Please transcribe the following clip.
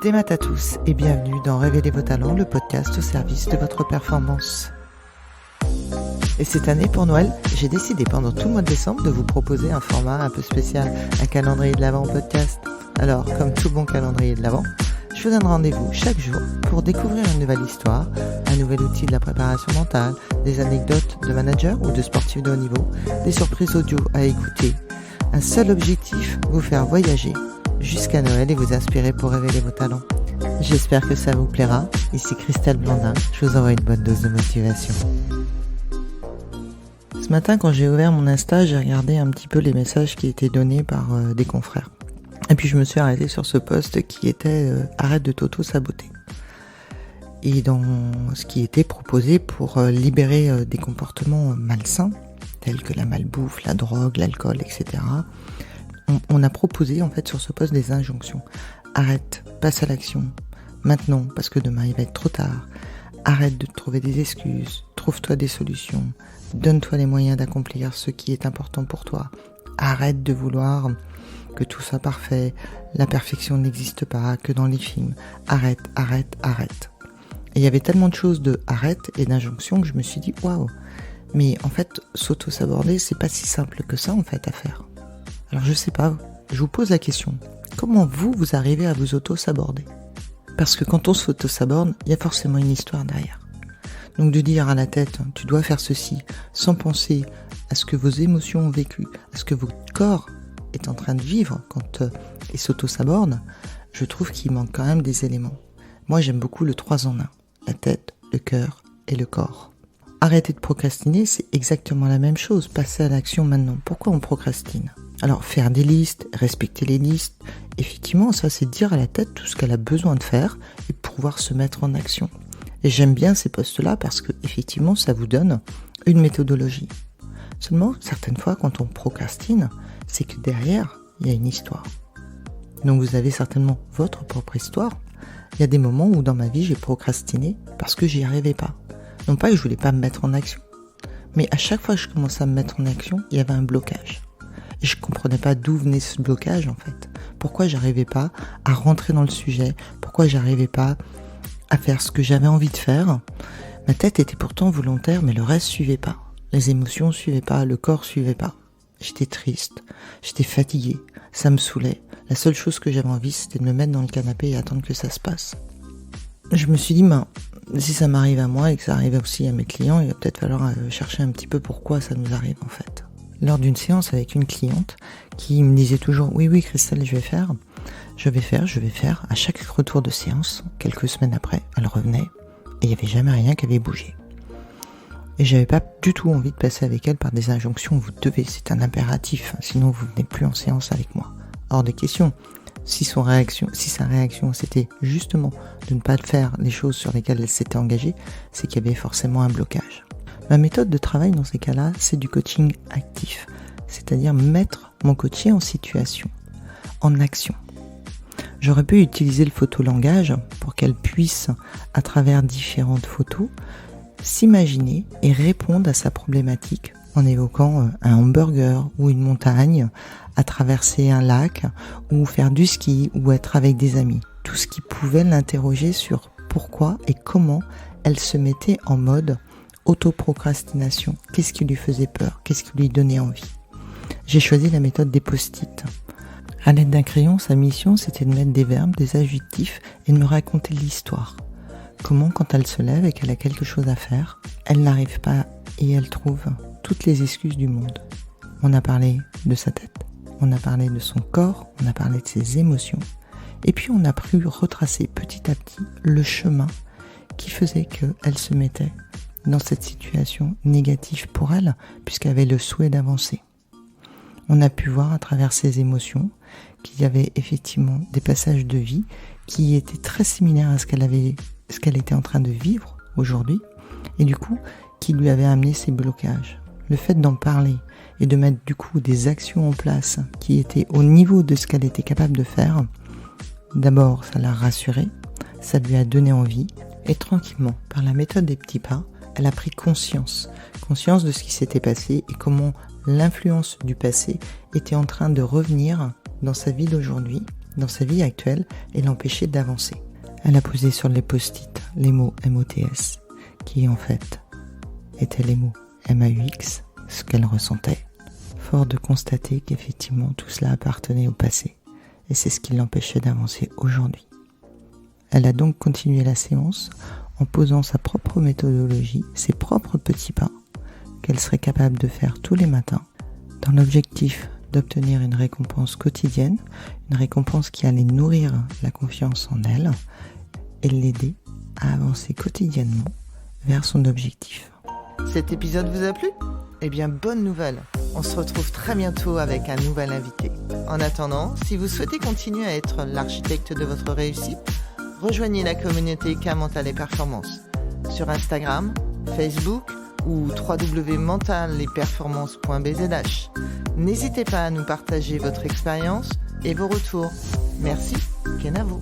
Des maths à tous et bienvenue dans Révéler vos talents, le podcast au service de votre performance. Et cette année pour Noël, j'ai décidé pendant tout le mois de décembre de vous proposer un format un peu spécial, un calendrier de l'Avent podcast. Alors, comme tout bon calendrier de l'Avent, je vous donne rendez-vous chaque jour pour découvrir une nouvelle histoire, un nouvel outil de la préparation mentale, des anecdotes de managers ou de sportifs de haut niveau, des surprises audio à écouter. Un seul objectif, vous faire voyager jusqu'à Noël et vous inspirer pour révéler vos talents. J'espère que ça vous plaira. Ici Christelle Blandin, je vous envoie une bonne dose de motivation. Ce matin, quand j'ai ouvert mon Insta, j'ai regardé un petit peu les messages qui étaient donnés par des confrères. Et puis je me suis arrêtée sur ce post qui était arrête de t'auto-saboter. Et dans ce qui était proposé pour libérer des comportements malsains, tels que la malbouffe, la drogue, l'alcool, etc., on a proposé en fait sur ce post des injonctions. Arrête, passe à l'action, maintenant, parce que demain il va être trop tard. Arrête de te trouver des excuses, trouve-toi des solutions, donne-toi les moyens d'accomplir ce qui est important pour toi. Arrête de vouloir que tout soit parfait, la perfection n'existe pas que dans les films. Arrête. Et il y avait tellement de choses de arrête et d'injonctions que je me suis dit waouh. Mais en fait, s'auto-saborder, c'est pas si simple que ça en fait à faire. Alors je sais pas, je vous pose la question, comment vous arrivez à vous auto-saborder ? Parce que quand on s'auto-saborde, il y a forcément une histoire derrière. Donc de dire à la tête, tu dois faire ceci, sans penser à ce que vos émotions ont vécu, à ce que votre corps est en train de vivre quand il s'auto-saborde, je trouve qu'il manque quand même des éléments. Moi j'aime beaucoup le 3 en 1, la tête, le cœur et le corps. Arrêter de procrastiner, c'est exactement la même chose, passer à l'action maintenant. Pourquoi on procrastine ? Alors, faire des listes, respecter les listes, effectivement, ça c'est dire à la tête tout ce qu'elle a besoin de faire et pouvoir se mettre en action. Et j'aime bien ces postes-là parce que, effectivement, ça vous donne une méthodologie. Seulement, certaines fois, quand on procrastine, c'est que derrière, il y a une histoire. Donc vous avez certainement votre propre histoire. Il y a des moments où dans ma vie, j'ai procrastiné parce que j'y arrivais pas. Non pas que je voulais pas me mettre en action, mais à chaque fois que je commençais à me mettre en action, il y avait un blocage. Et je comprenais pas d'où venait ce blocage en fait. Pourquoi j'arrivais pas à rentrer dans le sujet, pourquoi j'arrivais pas à faire ce que j'avais envie de faire. Ma tête était pourtant volontaire, mais le reste suivait pas. Les émotions suivaient pas, le corps suivait pas. J'étais triste, j'étais fatiguée, ça me saoulait. La seule chose que j'avais envie, c'était de me mettre dans le canapé et attendre que ça se passe. Je me suis dit, si ça m'arrive à moi et que ça arrive aussi à mes clients, il va peut-être falloir chercher un petit peu pourquoi ça nous arrive en fait. Lors d'une séance avec une cliente qui me disait toujours « Oui, Christelle, je vais faire. » À chaque retour de séance, quelques semaines après, elle revenait et il n'y avait jamais rien qui avait bougé. Et j'avais pas du tout envie de passer avec elle par des injonctions « Vous devez, c'est un impératif, sinon vous venez plus en séance avec moi. » Hors de question. Si sa réaction c'était justement de ne pas faire les choses sur lesquelles elle s'était engagée, c'est qu'il y avait forcément un blocage. Ma méthode de travail dans ces cas-là, c'est du coaching actif, c'est-à-dire mettre mon coaché en situation, en action. J'aurais pu utiliser le photolangage pour qu'elle puisse, à travers différentes photos, s'imaginer et répondre à sa problématique en évoquant un hamburger ou une montagne, à traverser un lac ou faire du ski ou être avec des amis. Tout ce qui pouvait l'interroger sur pourquoi et comment elle se mettait en mode autoprocrastination. Qu'est-ce qui lui faisait peur ? Qu'est-ce qui lui donnait envie ? J'ai choisi la méthode des post-it. À l'aide d'un crayon, sa mission, c'était de mettre des verbes, des adjectifs et de me raconter l'histoire. Comment, quand elle se lève et qu'elle a quelque chose à faire, elle n'arrive pas et elle trouve toutes les excuses du monde. On a parlé de sa tête, on a parlé de son corps, on a parlé de ses émotions. Et puis on a pu retracer petit à petit le chemin qui faisait qu'elle se mettait dans cette situation négative pour elle, puisqu'elle avait le souhait d'avancer. On a pu voir à travers ses émotions qu'il y avait effectivement des passages de vie qui étaient très similaires à ce qu'elle était en train de vivre aujourd'hui, et du coup, qui lui avait amené ces blocages. Le fait d'en parler et de mettre du coup des actions en place qui étaient au niveau de ce qu'elle était capable de faire, d'abord ça l'a rassurée, ça lui a donné envie, et tranquillement, par la méthode des petits pas, elle a pris conscience de ce qui s'était passé et comment l'influence du passé était en train de revenir dans sa vie d'aujourd'hui dans sa vie actuelle et l'empêchaient d'avancer. Elle a posé sur les post-it les mots MOTS, qui en fait étaient les mots MAUX, ce qu'elle ressentait. Fort de constater qu'effectivement tout cela appartenait au passé, et c'est ce qui l'empêchait d'avancer aujourd'hui. Elle a donc continué la séance en posant sa propre méthodologie, ses propres petits pas, qu'elle serait capable de faire tous les matins, dans l'objectif d'obtenir une récompense quotidienne, une récompense qui allait nourrir la confiance en elle et l'aider à avancer quotidiennement vers son objectif. Cet épisode vous a plu ? Eh bien, bonne nouvelle, on se retrouve très bientôt avec un nouvel invité. En attendant, si vous souhaitez continuer à être l'architecte de votre réussite, rejoignez la communauté K Mental et Performance sur Instagram, Facebook ou www.mentalesperformances.bzh. N'hésitez pas à nous partager votre expérience et vos retours. Merci, Kenavo.